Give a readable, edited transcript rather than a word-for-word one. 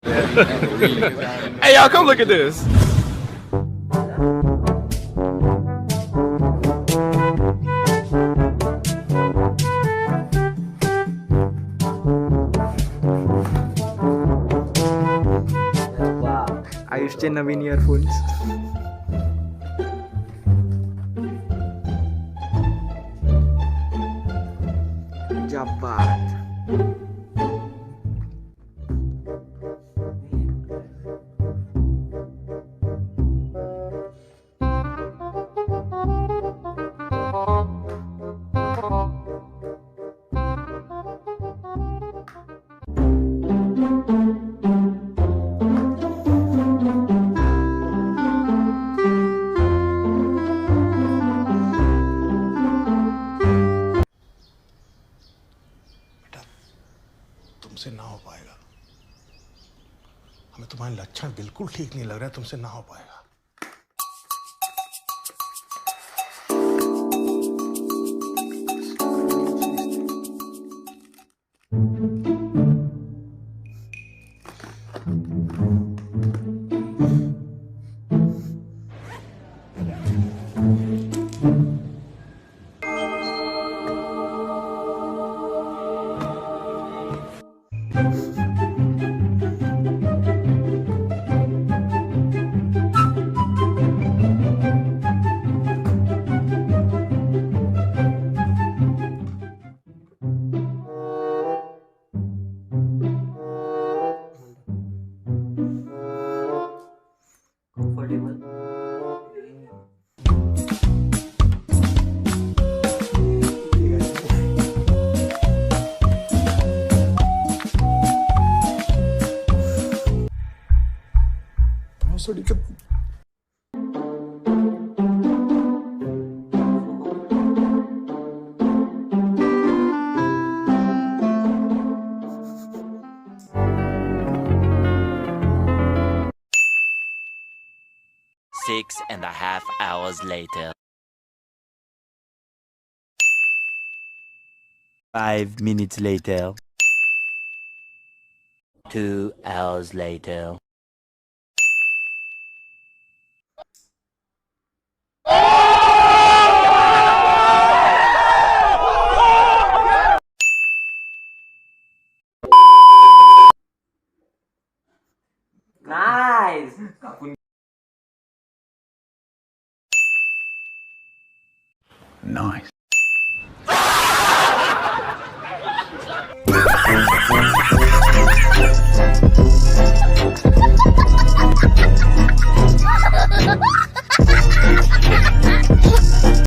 Hey, y'all, come look at this. आयुषचे नवीन earphones. Jabbar. तुमसे ना हो पाएगा. हमें तुम्हारे लक्षण बिल्कुल ठीक नहीं लग रहा है. तुमसे ना हो पाएगा. sedikit. Six and a half hours later. 5 minutes later. 2 hours later. Nice. Nice.